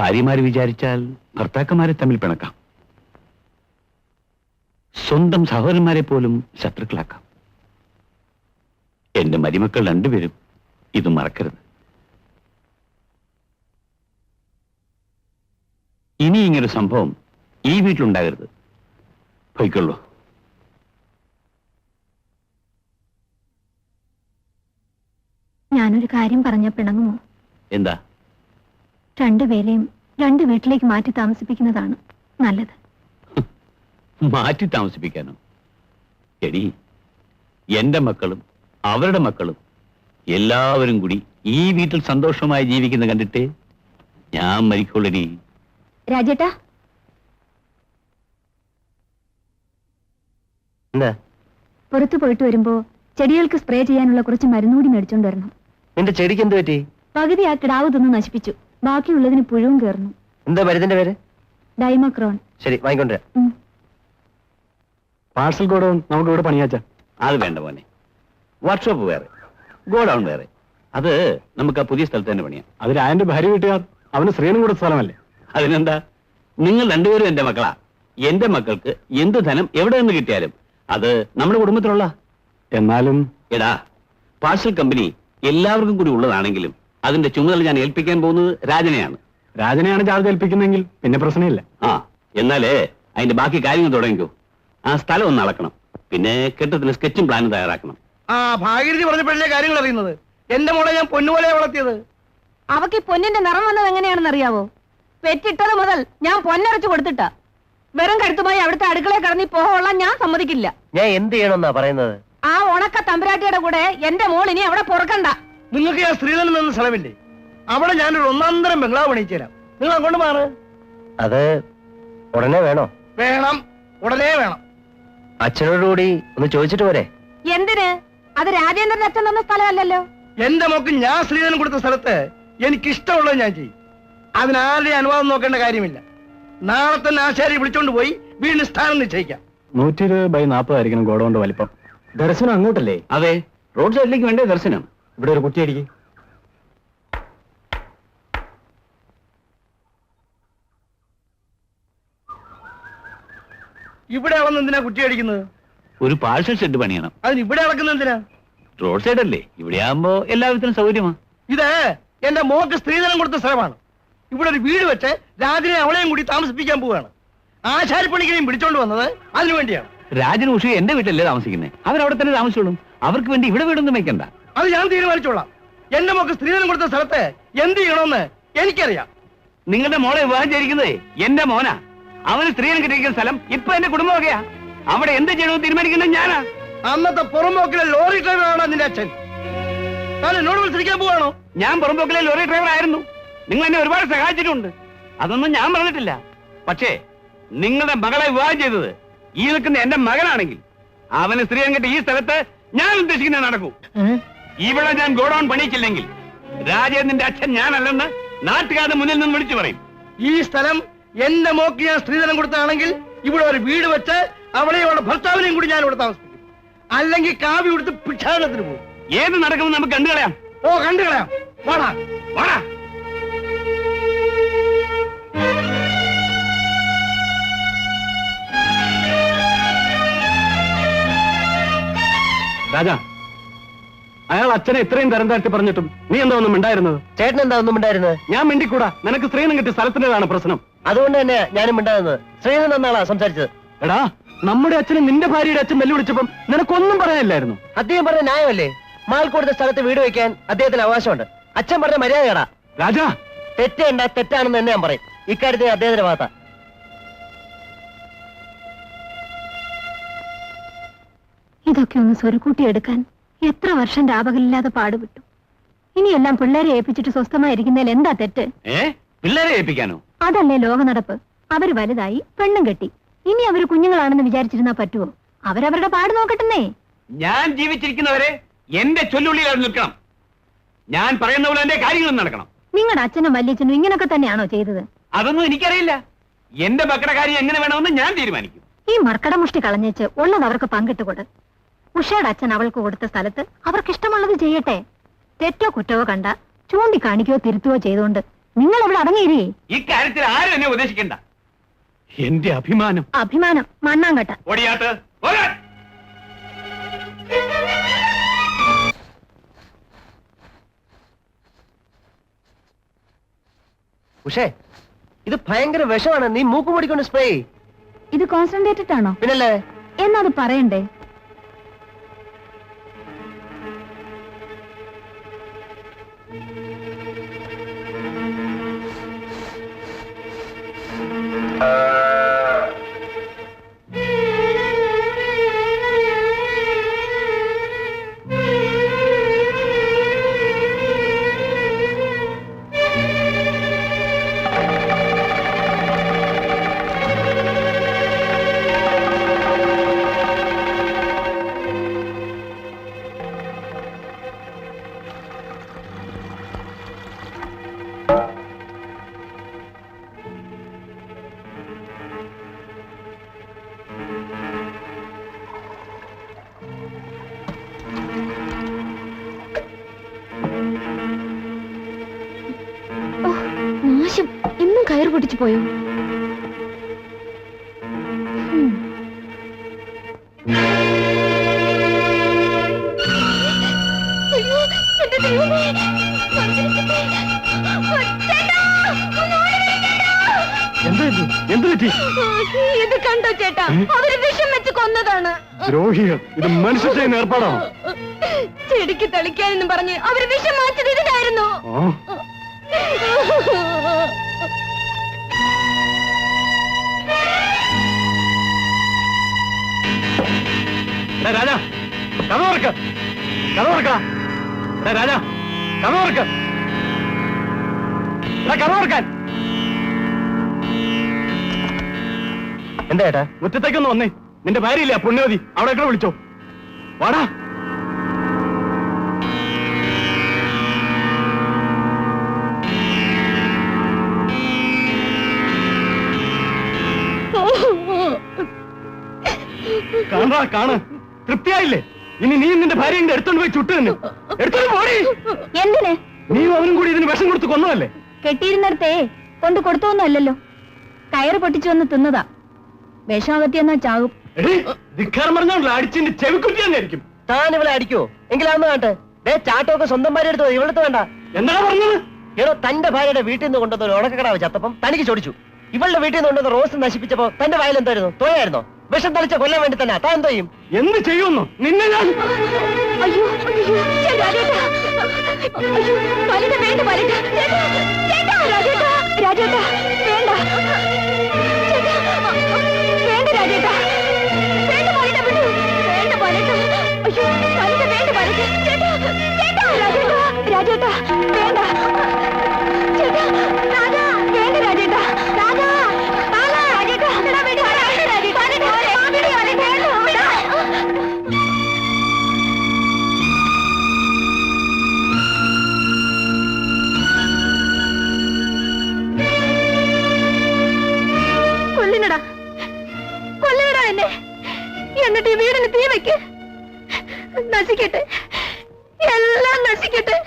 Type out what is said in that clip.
ഭാര്യമാര് വിചാരിച്ചാൽ ഭർത്താക്കന്മാരെ തമ്മിൽ പിണക്കാം, സ്വന്തം സഹോദരന്മാരെ പോലും ശത്രുക്കളാക്കാം. എന്റെ മരുമക്കൾ രണ്ടുപേരും ഇത് മറക്കരുത്. ഇനി ഇങ്ങനൊരു സംഭവം ഈ വീട്ടിലുണ്ടാകരുത്. പോയിക്കൊള്ളൂ. ഞാനൊരു കാര്യം പറഞ്ഞ പിണങ്ങുമോ? എന്താ? രണ്ടുപേരെയും രണ്ട് വീട്ടിലേക്ക് മാറ്റി താമസിപ്പിക്കുന്നതാണ് നല്ലത്. മാറ്റി താമസിപ്പിക്കാനോ? എടി, എന്റെ മക്കളും അവരുടെ മക്കളും എല്ലാവരും കൂടി ഈ വീട്ടിൽ സന്തോഷമായി ജീവിക്കുന്ന കണ്ടിട്ട് ഞാൻ മരിക്കുള്ളടി. രാജേട്ടാ, എന്താ? പുറത്തു പോയിട്ട് വരുമ്പോ ചെടികൾക്ക് സ്പ്രേ ചെയ്യാനുള്ള കുറച്ച് മരുന്നുകൂടി മേടിച്ചോണ്ട് വരണം. നിന്റെ ചെടിക്ക് എന്ത് പറ്റി? പകുതി ആ കിടാവ് തിന്ന് നശിപ്പിച്ചു, ബാക്കിയുള്ളതിന് പുഴുവും കയറുന്നു. എന്താ മരുന്നിന്റെ പേര്? ഡൈമക്രോൺ. ശരി, വാങ്ങിക്കൊണ്ടുവരാം. പാർസൽ ഗോഡൌൺ നമുക്ക് ഇവിടെ പണിയാച്ച. അത് വേണ്ട മോനെ, വർക്ക്ഷോപ്പ് വേറെ, ഗോഡൌൺ വേറെ. അത് നമുക്ക് ആ പുതിയ സ്ഥലത്ത് തന്നെ പണിയാം. അത് രായന്റെ ഭാര്യ വീട്ടുകാർ, അവന് ശ്രീനും കൂടെ സ്ഥലമല്ലേ. അതിനെന്താ? നിങ്ങൾ രണ്ടുപേരും എന്റെ മക്കളാ. എന്റെ മക്കൾക്ക് എന്ത് ധനം എവിടെ നിന്ന് കിട്ടിയാലും അത് നമ്മുടെ കുടുംബത്തിലുള്ള. എന്നാലും എടാ, പാർസൽ കമ്പനി എല്ലാവർക്കും കൂടി ഉള്ളതാണെങ്കിലും അതിന്റെ ചുമതല ഞാൻ ഏൽപ്പിക്കാൻ പോകുന്നത് രാജനെയാണ്. രാജനെയാണ് ചാർജ് ഏൽപ്പിക്കുന്നെങ്കിൽ പിന്നെ പ്രശ്നമില്ല. എന്നാലേ അതിന്റെ ബാക്കി കാര്യങ്ങൾ തുടങ്ങിക്കോ. ആ സ്ഥലം ഒന്ന് അളക്കണം, പിന്നെ കെട്ടിടത്തിന് സ്കെച്ചും പ്ലാനും തയ്യാറാക്കണം. ഭാഗീരഥി പറഞ്ഞപ്പോഴല്ലേ കാര്യങ്ങൾ അറിയുന്നത്. എന്റെ മോളെ ഞാൻ പൊന്നുപോലെ വളർത്തിയത്. അവക്ക് ഈ പൊന്നിന്റെ നിറം വന്നത് എങ്ങനെയാണെന്ന് അറിയാവോ? പെറ്റിട്ടത് മുതൽ ഞാൻ പൊന്നരച്ചു കൊടുത്തിട്ടാ. വെറും കരുത്തുമായി അവിടുത്തെ അടുക്കളയെ കടന്നി പോകാൻ ഞാൻ സമ്മതിക്കില്ല. ഞാൻ എന്ത് ചെയ്യണമെന്നാ പറയുന്നത്? ആ ഉണക്ക തമ്പുരാട്ടിയുടെ കൂടെ എന്റെ മോൾ ഇനി അവിടെ പൊറുക്കണ്ട. നിങ്ങൾക്ക് ഞാൻ സ്ത്രീധനം എന്ന സ്ഥലമില്ലേ? അവിടെ ഞാനൊരു ഒന്നാന്തരം ബംഗ്ലാവ് പണിയിച്ചു തരാം. നിങ്ങൾ അങ്ങോട്ട് മാറ്. അത് ഉടനെ വേണോ? വേണം, ഉടനെ വേണം. അച്ഛനോടുകൂടി ഒന്ന് ചോദിച്ചിട്ട് പോരെ? എന്തിന്? അത് രാജേന്ദ്രൻ അച്ഛൻ തന്ന സ്ഥലമല്ലല്ലോ. എന്റെ മോക്ക് ഞാൻ സ്ത്രീധനം കൊടുത്ത സ്ഥലത്ത് എനിക്ക് ഇഷ്ടമുള്ളത് ഞാൻ ചെയ്യും. അതിനാരുടെ അനുവാദം നോക്കേണ്ട കാര്യമില്ല. നാളെ തന്നെ ആശാരി വിളിച്ചോണ്ട് പോയി വീണ്ടും സ്ഥാനം നിശ്ചയിക്കാം. 120x40 ആയിരിക്കണം ഗോഡൌണിന്റെ വലിപ്പം. ദർശനം അങ്ങോട്ടല്ലേ? അതെ, റോഡ് സൈഡിലേക്ക് വേണ്ടേ ദർശനം. ഇവിടെ ഒരു കുറ്റിയടിക്ക്. ഇവിടെ അളന്ന് എന്തിനാ കുറ്റി അടിക്കുന്നത്? ഒരു പാഴ്സൽ ഷെഡ് പണിയണം. അതിന് ഇവിടെ അളക്കുന്നത് എന്തിനാ? റോഡ് സൈഡ് അല്ലേ, ഇവിടെ ആകുമ്പോ എല്ലാവിധത്തിനും സൗകര്യമാണ്. ഇത് എന്റെ മോക്ക് സ്ത്രീധനം കൊടുത്ത സ്ഥലമാണ്. ഇവിടെ ഒരു വീട് വെച്ച് രാജനെ അവളെയും കൂടി താമസിപ്പിക്കാൻ പോവുകയാണ്. ആശാരിപ്പണിക്കരെയും പിടിച്ചോണ്ട് വന്നത് അതിനു വേണ്ടിയാണ്. രാജൻ ഉഷി എന്റെ വീട്ടിലല്ലേ താമസിക്കുന്നത്, അവരവിടെ തന്നെ താമസിച്ചോളും. അവർക്ക് വേണ്ടി ഇവിടെ വീടൊന്നും വെക്കണ്ട. അത് ഞാൻ തീരുമാനിച്ചോളാം. എന്റെ മോക്ക് സ്ത്രീധനം കൊടുത്ത സ്ഥലത്ത് എന്ത് ചെയ്യണമെന്ന് എനിക്കറിയാം. നിങ്ങളുടെ മോളെ വിവാഹം ചെയ്തിരിക്കുന്നത് എന്റെ മോനാ. അവന് സ്ത്രീധനം കിട്ടിയിരിക്കുന്ന സ്ഥലം ഇപ്പൊ എന്റെ കുടുംബമൊക്കെയാ. അവിടെ എന്ത് ചെയ്യണമെന്ന് തീരുമാനിക്കുന്നത് ഞാനാ. അന്നത്തെ പുറമ്പോക്കിലെ ലോറി ഡ്രൈവറാണ് നിന്റെ അച്ഛൻ. താൻ എന്നോട് വിളിച്ചിരിക്കാൻ പോവാണോ? ഞാൻ പുറമ്പോക്കിലെ ലോറി ഡ്രൈവർ ആയിരുന്നു. നിങ്ങൾ എന്നെ ഒരുപാട് സഹായിച്ചിട്ടുണ്ട്, അതൊന്നും ഞാൻ പറഞ്ഞിട്ടില്ല. പക്ഷേ നിങ്ങളുടെ മകളെ വിവാഹം ചെയ്തത് ഈ നിൽക്കുന്ന എന്റെ മകനാണെങ്കിൽ അവന് സ്ത്രീധനം കിട്ടി ഈ സ്ഥലത്ത് ഞാൻ ഉദ്ദേശിക്കുന്നത് നടക്കൂ. ഇവിടെ ഞാൻ ഗോഡൌൺ പണിയിച്ചില്ലെങ്കിൽ രാജേന്ദ്രന്റെ അച്ഛൻ ഞാനല്ലെന്ന് നാട്ടുകാരുടെ മുന്നിൽ നിന്ന് വിളിച്ചു പറയും. ഈ സ്ഥലം എന്റെ മോക്ക് ഞാൻ സ്ത്രീധനം കൊടുത്താണെങ്കിൽ ഇവിടെ ഒരു വീട് വെച്ച് അവളെയും അവളുടെ ഭർത്താവിനെയും കൂടി ഞാൻ ഇവിടെ താമസിപ്പിക്കും. അല്ലെങ്കിൽ കാവി കൊടുത്ത് ഭിക്ഷാടനത്തിന് പോകും. ഏത് നടക്കുമെന്ന് നമുക്ക് കണ്ടുകളയാം. കണ്ടുകളയാം. വാടാ വാടാ. രാജാ, അയാൾ അച്ഛനെ ഇത്രയും തരം താഴ്ത്തി പറഞ്ഞിട്ടും നീ എന്താ ഒന്നും മിണ്ടായിരുന്നത്? ചേട്ടൻ എന്താ ഒന്നും മിണ്ടായിരുന്നത്? ഞാൻ മിണ്ടിക്കൂടാ. നിനക്ക് സ്ത്രീധനം കിട്ടിയ സ്ഥലത്തിന്റേതാണ് പ്രശ്നം. അതുകൊണ്ട് തന്നെ ഞാനും മിണ്ടായിരുന്നത്. ശ്രീധരൻ എന്നാളാ സംസാരിച്ചത്. എടാ, നമ്മുടെ അച്ഛനെ നിന്റെ ഭാര്യയുടെ അച്ഛൻ വെല്ലുവിളിച്ചപ്പം നിനക്കൊന്നും പറയാനില്ലായിരുന്നു. അദ്ദേഹം പറഞ്ഞ ന്യായമല്ലേ? മാൽ കൊടുത്ത സ്ഥലത്ത് വീട് വെക്കാൻ അദ്ദേഹത്തിന് അവകാശമുണ്ട്. അച്ഛൻ പറഞ്ഞ മര്യാദയാടാ. രാജാ, തെറ്റേണ്ട തെറ്റാണെന്ന് തന്നെ ഞാൻ പറയും. ഇക്കാര്യത്തിൽ അദ്ദേഹത്തിന്റെ ഭാഗത്താ. ഇതൊക്കെ ഒന്ന് സ്വരുക്കൂട്ടിയെടുക്കാൻ എത്ര വർഷം രാപകലില്ലാതെ പാടുപെട്ടു. ഇനിയെല്ലാം പിള്ളേരെ ഏൽപ്പിച്ചിട്ട് സ്വസ്ഥമായിരിക്കുന്നതിൽ എന്താ തെറ്റ്? പിള്ളേരെ ഏൽപ്പിക്കാനോ? അതല്ലേ ലോക നടപ്പ്. അവര് വലുതായി പെണ്ണും കെട്ടി. ഇനി അവര് കുഞ്ഞുങ്ങളാണെന്ന് വിചാരിച്ചിരുന്നാ പറ്റുമോ? അവരവരുടെ പാട് നോക്കട്ടെന്നേ. ഞാൻ ജീവിച്ചിരിക്കുന്നവരെ എന്റെ ചൊല്ലുള്ളിൽ നിൽക്കണം. ഞാൻ പറയുന്ന പോലെ എന്റെ കാര്യങ്ങളും നടക്കണം. നിങ്ങളുടെ അച്ഛനും വല്യച്ഛനും ഇങ്ങനൊക്കെ തന്നെയാണോ ചെയ്തത്? അതൊന്നും എനിക്കറിയില്ല. എന്റെ മക്കളുടെ കാര്യം എങ്ങനെ വേണമെന്ന് ഞാൻ തീരുമാനിക്കും. ഈ മർക്കടമുഷ്ടി കളഞ്ഞേച്ച് ഉള്ളത് അവർക്ക് പങ്കിട്ടുകൊട്. ഉഷയുടെ അച്ഛൻ അവൾക്ക് കൊടുത്ത സ്ഥലത്ത് അവർക്ക് ഇഷ്ടമുള്ളത് ചെയ്യട്ടെ. തെറ്റോ കുറ്റവോ കണ്ട ചൂണ്ടിക്കാണിക്കോ തിരുത്തുവോ ചെയ്തുകൊണ്ട് നിങ്ങൾ ഇവിടെ അടങ്ങിയിരേ. ഇക്കാര്യത്തിൽ ആരും എന്നെ ഉപദേശിക്കണ്ട. എന്റെ അഭിമാനം. അഭിമാനം മണ്ണാങ്കട്ട. ഓടിയാത്ത് പോകാൻ. ഉഷേ, ഇത് ഭയങ്കര വിഷമാണ്. നീ മൂക്ക് പൊടിക്കൊണ്ട് സ്പ്രേ. ഇത് കോൺസെൻട്രേറ്റഡ് ആണോ? പിന്നല്ലേ. എന്നത് പറയണ്ടേ? നാശം, ഇന്നും കയറ് പൊട്ടിച്ചു പോയോ? എന്ത് പറ്റി? ഇത് കണ്ടോ ചേട്ടാ? അവര് വിഷം വെച്ച് കൊന്നതാണ്. ദ്രോഹികൾ. ഇത് മനുഷ്യ ചെയ്യുന്ന ഏർപ്പാടാണോ? ചെടിക്ക് തളിക്കാനെന്നും പറഞ്ഞ് അവര് വിഷം മാറ്റത് ഇതിനായിരുന്നു. രാജാ, കഥ തുറക്ക. കഥ തുറക്ക. രാജാ, കഥ തുറക്ക. കഥ തുറക്കാൻ. എന്താ ഏട്ടാ? മുറ്റത്തേക്കൊന്ന് വന്നേ. നിന്റെ ഭാര്യയില്ല പുണ്യവതി, അവിടെ വിളിച്ചോ. വാടാ. കാണാ കാണ്. തൃപ്തിയായില്ലേ? ഇനി നീ നിന്റെ ഭാര്യ എടുത്തോണ്ട് പോയി ചുട്ടു തന്നെ. എടുത്തോണ്ട് പോടി. എന്തിന്? നീയും അവനും കൂടി ഇതിന് വിഷം കൊടുത്ത് കൊന്നതല്ലേ? കെട്ടിയിരുന്നിടത്തേ കൊണ്ട് കൊടുത്തൊന്നും അല്ലല്ലോ. കയറ് പൊട്ടിച്ചു വന്ന് തിന്നതാ. വിഷമകത്തിയെന്നാ ചാകും. ധിക്കാരം പറഞ്ഞോണ്ടല്ലോ അടിച്ചിന്റെ ചെവിക്കുറ്റി തന്നെ ആയിരിക്കും. താൻ ഇവളെ അടിക്കോ? എങ്കിലാന്ന് കാണട്ടെ. ചാട്ടമൊക്കെ സ്വന്തം ഭാര്യ എടുത്തോ, ഇവിടുത്തെ വേണ്ട. എന്താണ് പറഞ്ഞത്? ഏടോ, തന്റെ ഭാര്യയുടെ വീട്ടിൽ നിന്ന് കൊണ്ടുവന്ന ഒരു ഉണക്കക്കടാവ് ചത്തപ്പം തനിക്ക് ചോദിച്ചു. ഇവളുടെ വീട്ടിൽ നിന്ന് കൊണ്ടുവന്ന റോസ് നശിപ്പിച്ചപ്പോ തന്റെ വായിൽ എന്തായിരുന്നു? തോയായിരുന്നോ? വിഷം തളിച്ച കൊല്ലാൻ വേണ്ടി തന്നെ. താൻ എന്തോ ചെയ്യും? എന്ത് ചെയ്യുന്നു? നിന്നെ ഞാൻ അയ്യോ അയ്യോ രാജേട്ടാ, അയ്യോ വലുത് വേണ്ട, വലുത് ചേട്ടാ, രാജേട്ടാ, രാജേട്ടാ വേണ്ട, ചേട്ടാ വേണ്ട, രാജേട്ടാ വേണ്ട, വലുത് വിടൂ, വേണ്ട വലുത്, അയ്യോ വലുത് വേണ്ട, വലുത് ചേട്ടാ, ചേട്ടാ, രാജേട്ടാ, രാജേട്ടാ വേണ്ട, ചേട്ടാ രാജാ വേണ്ട, രാജേട്ടാ, രാജാ രാജേട്ടാ, വിടൂ, രാജേട്ടാ, കൊല്ലിനടാ, കൊല്ലിനടാ എന്നെ. എന്നിട്ട് ഈ വീടിന് തീ വെക്ക്. നശിക്കട്ടെ, എല്ലാം നശിക്കട്ടെ.